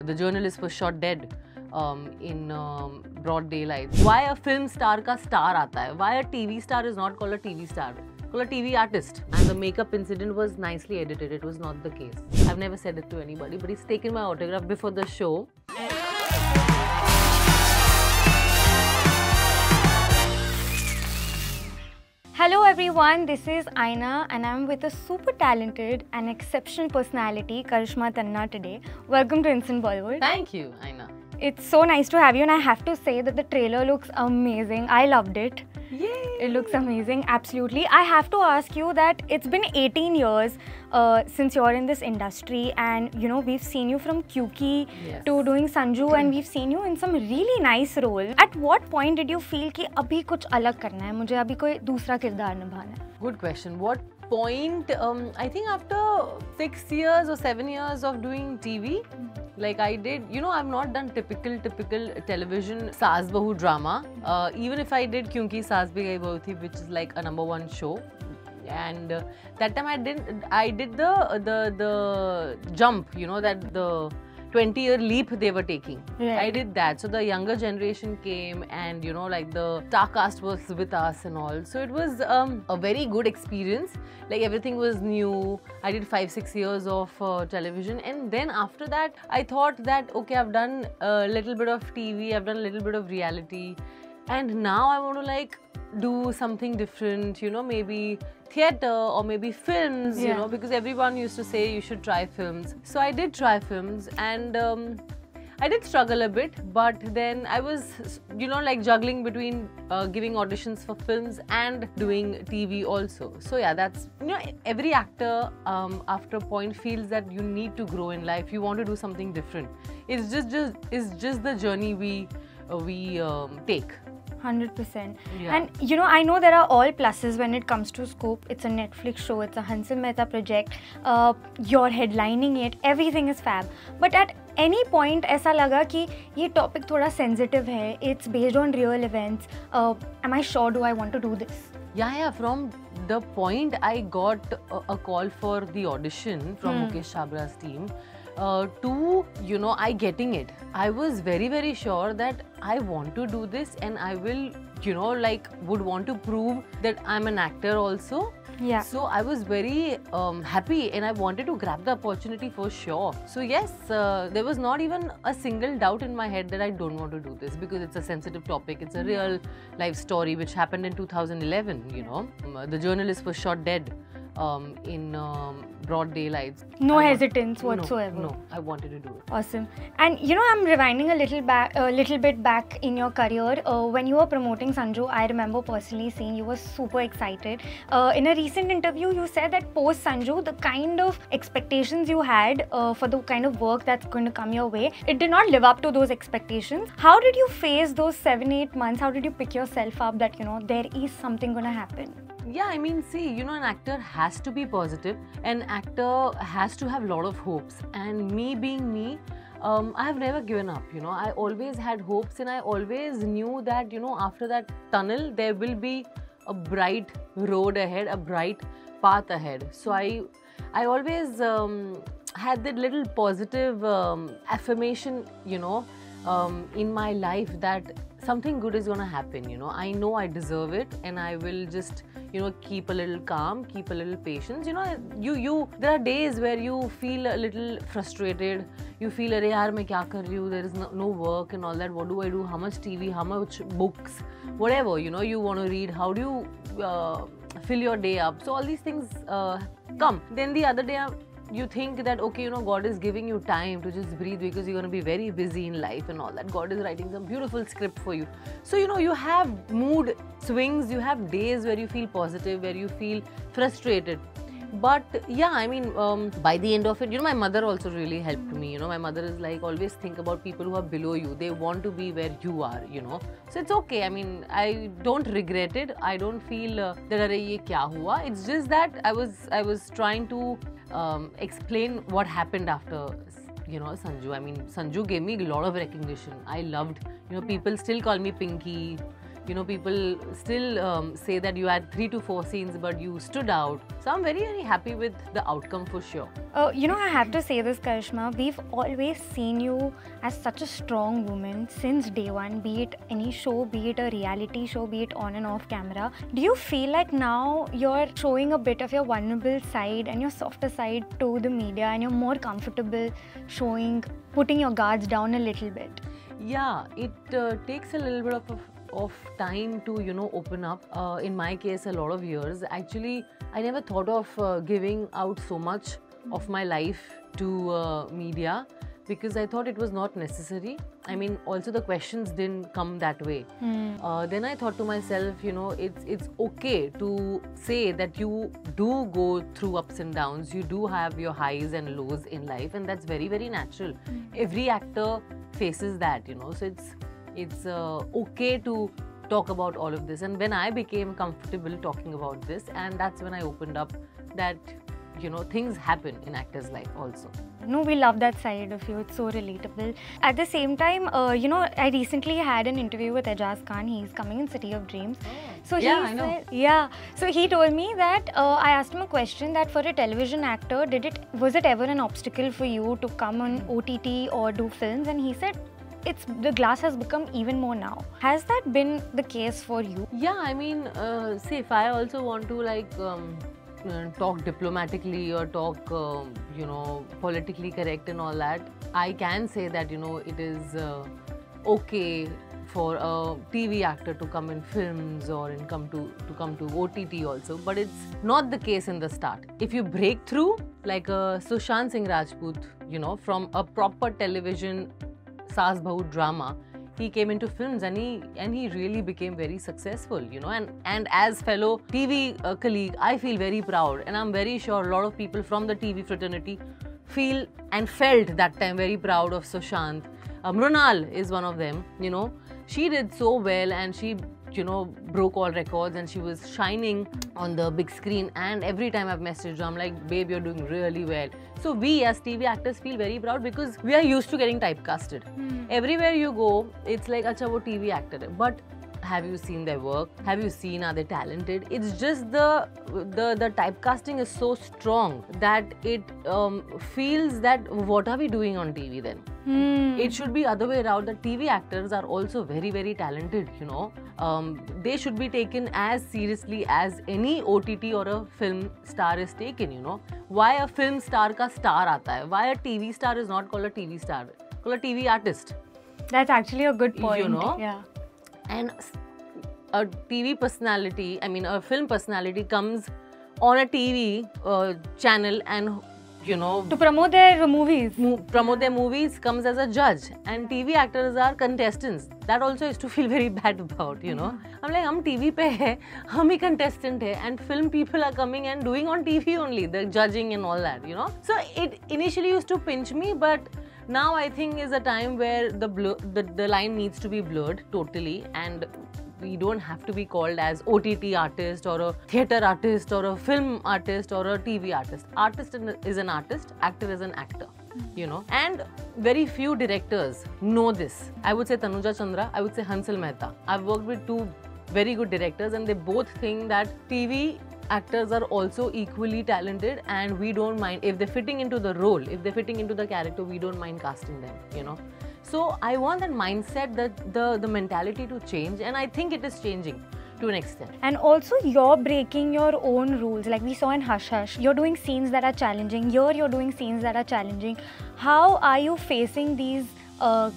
The journalist was shot dead in broad daylight. Why a film star ka star aata hai? Why a TV star is not called a TV star? Called a TV artist. And the makeup incident was nicely edited. It was not the case. I've never said it to anybody, but he's taken my autograph before the show. Hello everyone, this is Aaina and I'm with a super talented and exceptional personality, Karishma Tanna today. Welcome to Instant Bollywood. Thank you, Aaina. It's so nice to have you and I have to say that the trailer looks amazing. I loved it. Yay! It looks amazing, absolutely. I have to ask you that it's been 18 years since you're in this industry and you know we've seen you from Kyuki to doing Sanju and we've seen you in some really nice roles. At what point did you feel कि अभी कुछ अलग करना है, मुझे अभी कोई दूसरा किरदार निभाना है? Good question. What point? I think after 6 years or 7 years of doing TV, like I did, you know, I've not done typical television Saas Bahu drama. Even if I did Kyunki Saas Bhi Gayi Bahu Thi, which is like a #1 show, and that time I did the jump, you know, that the 20-year leap they were taking. Right. I did that. So the younger generation came and, you know, like the star cast was with us and all. So it was a very good experience. Like everything was new. I did 5-6 years of television. And then after that, I thought that, okay, I've done a little bit of TV, I've done a little bit of reality. And now I want to like do something different, you know, maybe theatre or maybe films, you know, because everyone used to say you should try films. So I did try films and I did struggle a bit, but then I was, you know, like juggling between giving auditions for films and doing TV also. So yeah, that's, you know, every actor after a point feels that you need to grow in life. You want to do something different. It's just the journey we take. 100%. Yeah. And you know, I know there are all pluses when it comes to scope. It's a Netflix show, it's a Aaina Mehta project, you're headlining it, everything is fab. But at any point ऐसा लगा कि ये topic थोड़ा sensitive है, it's based on real events, am I sure do I want to do this? Yeah, from the point I got a call for the audition from Mukesh Chabra's team, to, you know, I getting it. I was very sure that I want to do this and I will, you know, like would want to prove that I'm an actor also. Yeah. So I was very happy and I wanted to grab the opportunity for sure. So yes, there was not even a single doubt in my head that I don't want to do this because it's a sensitive topic. It's a real life story which happened in 2011, you know. The journalist was shot dead in broad daylight. No hesitance whatsoever. No, I wanted to do it. Awesome. And you know, I'm rewinding a little bit back in your career. When you were promoting Sanju, I remember personally seeing you were super excited. In a recent interview, you said that post Sanju, the kind of expectations you had for the kind of work that's going to come your way, it did not live up to those expectations. How did you face those 7-8 months? How did you pick yourself up that, you know, there is something going to happen? Yeah, I mean, see, you know, an actor has to be positive. An actor has to have a lot of hopes. And me being me, I have never given up, you know. I always had hopes and I always knew that, you know, after that tunnel, there will be a bright road ahead, a bright path ahead. So I always had that little positive affirmation, you know, in my life that something good is going to happen, you know. I know I deserve it and I will just, you know, keep a little calm, keep a little patience. You know, there are days where you feel a little frustrated. You feel, "Arey yaar, main kya kar rahi hu? There is no work and all that. What do I do? How much TV? How much books? Whatever, you know, you want to read. How do you fill your day up?" So all these things come. Then the other day, you think that, okay, you know, God is giving you time to just breathe because you're going to be very busy in life and all that. God is writing some beautiful script for you. So, you know, you have mood swings, you have days where you feel positive, where you feel frustrated. But yeah, I mean, by the end of it, you know, my mother also really helped me. You know, my mother is like, always think about people who are below you. They want to be where you are, you know. So it's okay. I mean, I don't regret it. I don't feel that, "Arey, ye kya hua?" It's just that I was trying to explain what happened after, you know, Sanju. I mean, Sanju gave me a lot of recognition. I loved, you know, people still call me Pinky. You know, people still say that you had 3 to 4 scenes, but you stood out. So I'm very, very happy with the outcome for sure. You know, I have to say this, Karishma, we've always seen you as such a strong woman since day one, be it any show, be it a reality show, be it on and off camera. Do you feel like now you're showing a bit of your vulnerable side and your softer side to the media, and you're more comfortable putting your guards down a little bit? Yeah, it takes a little bit of time to, you know, open up. In my case, a lot of years. Actually, I never thought of giving out so much of my life to media, because I thought it was not necessary. I mean, also the questions didn't come that way. Then I thought to myself, you know, it's okay to say that you do go through ups and downs. You do have your highs and lows in life, and that's very, very natural. Every actor faces that, you know. So it's okay to talk about all of this. And when I became comfortable talking about this, and that's when I opened up that, you know, things happen in actors' life also. No, we love that side of you. It's so relatable. At the same time, you know, I recently had an interview with Ejaz Khan. He's coming in City of Dreams. So yeah, I know. Yeah. So he told me that I asked him a question that for a television actor, was it ever an obstacle for you to come on OTT or do films? And he said, the glass has become even more now. Has that been the case for you? Yeah, I mean, see, if I also want to like talk diplomatically or talk, you know, politically correct and all that, I can say that, you know, it is okay for a TV actor to come in films or come to OTT also, but it's not the case in the start. If you break through, like Sushant Singh Rajput, you know, from a proper television Saas Bahu drama, he came into films and he really became very successful, you know, and as fellow TV colleague, I feel very proud, and I'm very sure a lot of people from the TV fraternity feel and felt that time very proud of Sushant. Mrunal is one of them, you know. She did so well, and she, you know, broke all records, and she was shining on the big screen, and every time I've messaged her, I'm like, babe, you're doing really well. So we as TV actors feel very proud because we are used to getting typecasted. Everywhere you go, it's like, acha, wo TV actor hai. But have you seen their work? Have you seen, are they talented? It's just the typecasting is so strong that it feels that what are we doing on TV then? It should be other way around. The TV actors are also very, very talented, you know. They should be taken as seriously as any OTT or a film star is taken, you know. Why a film star ka star aata hai? Why a TV star is not called a TV star? Called a TV artist. That's actually a good point. You know? Yeah. And a TV personality, I mean a film personality comes on a TV channel and, you know, to promote their movies. Promote their movies, comes as a judge, and TV actors are contestants. That also is to feel very bad about, you know. I'm like, hum TV pe hai, hum hi contestant hai, and film people are coming and doing on TV only, the judging and all that, you know. So it initially used to pinch me, but now I think is a time where the line needs to be blurred totally, and we don't have to be called as OTT artist or a theatre artist or a film artist or a TV artist. Artist is an artist, actor is an actor, you know. And very few directors know this. I would say Tanuja Chandra, I would say Aaina Mehta. I've worked with two very good directors, and they both think that TV actors are also equally talented, and we don't mind if they're fitting into the role, if they're fitting into the character, we don't mind casting them, you know. So I want that mindset, that the mentality to change, and I think it is changing to an extent. And also you're breaking your own rules. Like we saw in Hush Hush, you're doing scenes that are challenging. Here you're doing scenes that are challenging. How are you facing these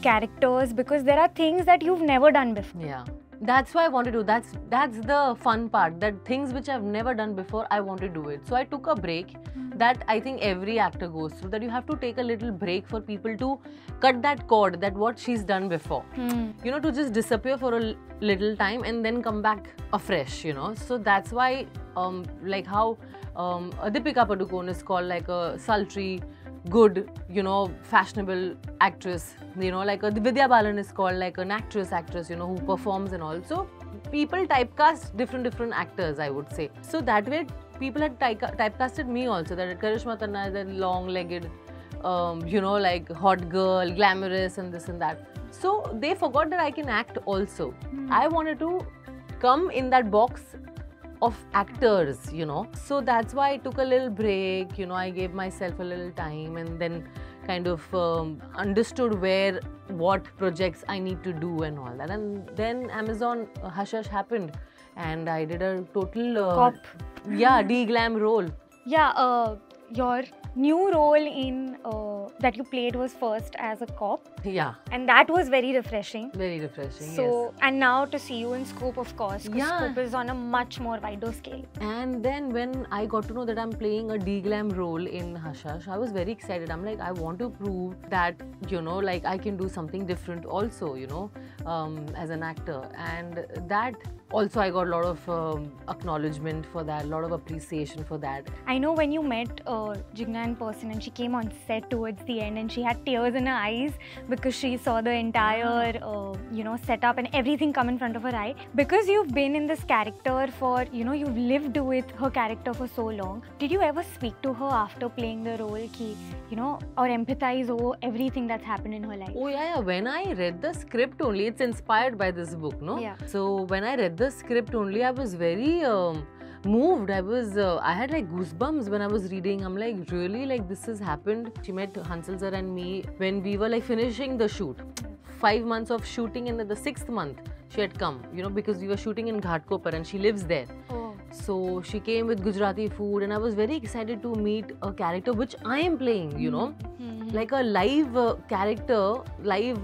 characters? Because there are things that you've never done before. Yeah. That's why I want to do. That's the fun part. That things which I've never done before, I want to do it. So I took a break. That I think every actor goes through. That you have to take a little break for people to cut that cord. That what she's done before. You know, to just disappear for a little time and then come back afresh. You know. So that's why, like how Deepika Padukone is called like a sultry, good, you know, fashionable actress, you know, like Vidya Balan is called like an actress, you know, who performs and all. So people typecast different actors, I would say. So that way people had typecasted me also, that Karishma Tanna is a long-legged, you know, like hot girl, glamorous and this and that. So they forgot that I can act also. I wanted to come in that box of actors, you know. So that's why I took a little break, you know, I gave myself a little time and then kind of understood what projects I need to do and all that. And then Amazon Hush Hush happened and I did a total Cop. Yeah, de-glam role. Yeah, your new role in that you played was first as a cop. Yeah. And that was very refreshing. Very refreshing, So, and now to see you in Scoop, of course, because Yeah. Scoop is on a much more wider scale. And then when I got to know that I'm playing a de-glam role in Hush Hush, I was very excited. I'm like, I want to prove that, you know, like I can do something different also, you know, as an actor. And that also I got a lot of acknowledgement for that, a lot of appreciation for that. I know when you met Jigna in person and she came on set towards the end and she had tears in her eyes because she saw the entire, you know, setup and everything come in front of her eye. Because you've been in this character for, you know, you've lived with her character for so long. Did you ever speak to her after playing the role, ki, you know, or empathize over everything that's happened in her life? Oh yeah. When I read the script only, it's inspired by this book, no? Yeah. So when I read the script only, I was very moved. I had like goosebumps when I was reading. I'm like, really, like this has happened. She met Hansal sir and me when we were like finishing the shoot. 5 months of shooting, and in the 6th month she had come, you know, because we were shooting in Ghatkopar and she lives there. Oh. So she came with Gujarati food and I was very excited to meet a character which I am playing, you know, like a live character, live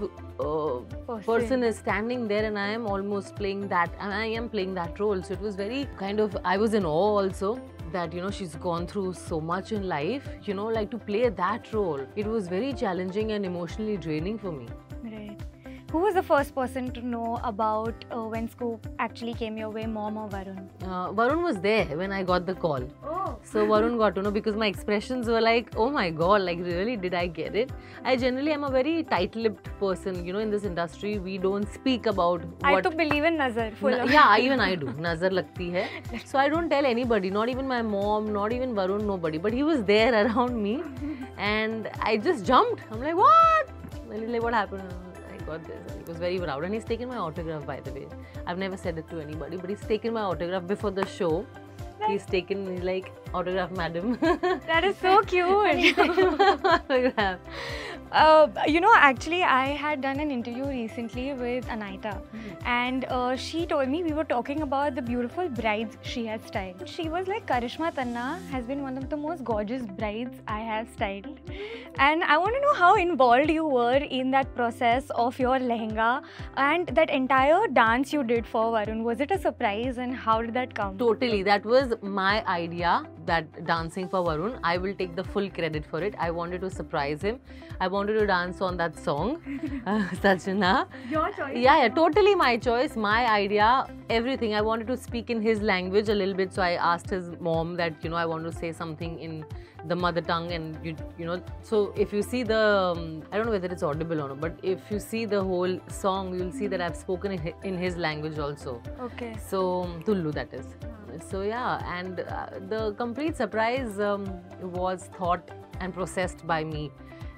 person is standing there and I am almost playing that, and I am playing that role. So it was very kind of, I was in awe also that, you know, she's gone through so much in life, you know, like to play that role. It was very challenging and emotionally draining for me. Right. Who was the first person to know about when Scoop actually came your way, mom or Varun? Varun was there when I got the call. Oh. So Varun got to know because my expressions were like, oh my god, like really, did I get it? I generally am a very tight-lipped person, you know, in this industry. We don't speak about what... I to believe in Nazar. Yeah, even I do. Nazar lagti hai. So I don't tell anybody, not even my mom, not even Varun, nobody. But he was there around me and I just jumped. I'm like, what? And he's like, what happened? I got this. And he was very proud and he's taken my autograph, by the way. I've never said it to anybody, but he's taken my autograph before the show. He's like, autograph, madam. That is so cute. Autograph. You know, actually, I had done an interview recently with Aaina, and she told me, we were talking about the beautiful brides she has styled. She was like, Karishma Tanna has been one of the most gorgeous brides I have styled. And I want to know how involved you were in that process of your lehenga and that entire dance you did for Varun. Was it a surprise and how did that come? Totally. That was my idea, that dancing for Varun. I will take the full credit for it. I wanted to surprise him. I wanted to dance on that song, Sajna. Your choice? Yeah, totally my choice, my idea, everything. I wanted to speak in his language a little bit, so I asked his mom that, you know, I want to say something in the mother tongue, and you know, so if you see the, I don't know whether it's audible or not, but if you see the whole song, you'll see that I've spoken in his language also. Okay. So, Tullu, that is. So yeah, and the complete surprise was thought and processed by me.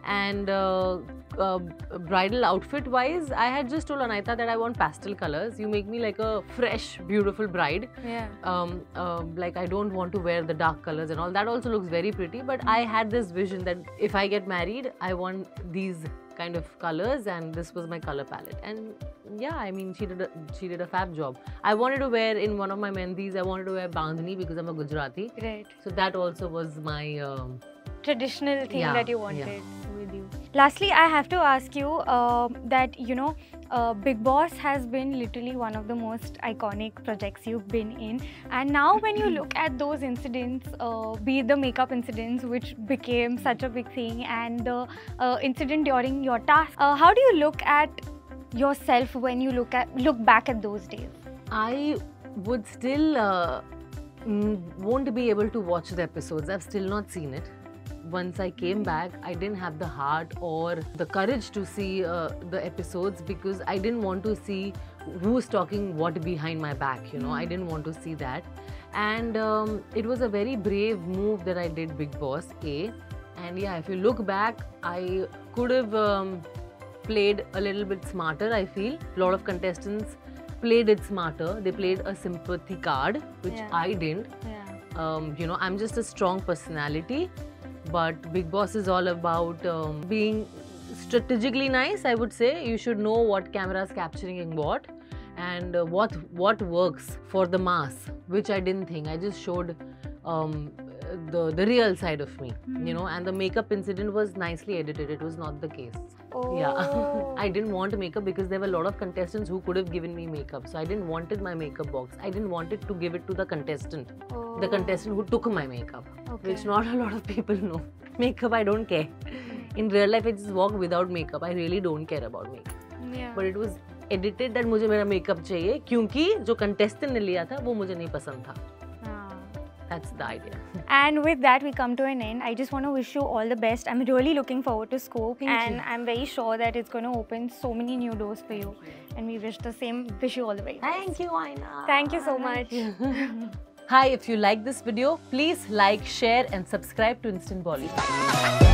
And bridal outfit wise, I had just told Aaina that I want pastel colors. You make me like a fresh, beautiful bride. Yeah. Like I don't want to wear the dark colors and all. That also looks very pretty. But I had this vision that if I get married, I want these kind of colors, and this was my color palette. And yeah, I mean, she did a fab job. I wanted to wear in one of my mehndis, I wanted to wear bandhani because I'm a Gujarati. Right. So that also was my traditional thing that you wanted. Yeah. With you. Lastly, I have to ask you that, you know, Bigg Boss has been literally one of the most iconic projects you've been in, and now when you look at those incidents, be it the makeup incidents which became such a big thing, and the incident during your task, how do you look at yourself when you look back at those days? I would still won't be able to watch the episodes. I've still not seen it. Once I came back, I didn't have the heart or the courage to see the episodes because I didn't want to see who's talking what behind my back, you know. I didn't want to see that. And it was a very brave move that I did, Bigg Boss A. And yeah, if you look back, I could have played a little bit smarter, I feel. A lot of contestants played it smarter. They played a sympathy card, which I didn't. You know, I'm just a strong personality, but Big Boss is all about being strategically nice, I would say. You should know what camera is capturing and what works for the mass, which I didn't think. I just showed the real side of me, you know, and the makeup incident was nicely edited. It was not the case. Yeah, I didn't want makeup because there were a lot of contestants who could have given me makeup. So I didn't wanted my makeup box. I didn't want it to give it to the contestant who took my makeup, which not a lot of people know. Makeup, I don't care. In real life, I just walk without makeup. I really don't care about makeup. But it was edited that मुझे मेरा makeup चाहिए क्योंकि जो contestant ने लिया था वो मुझे नहीं पसंद था. That's the idea. And with that, we come to an end. I just want to wish you all the best. I'm really looking forward to Scope, and I'm very sure that it's going to open so many new doors for you. And we wish the same. Wish you all the very best. Thank you, Aaina. Thank you so much. Hi, if you like this video, please like, share, and subscribe to Instant Bollywood.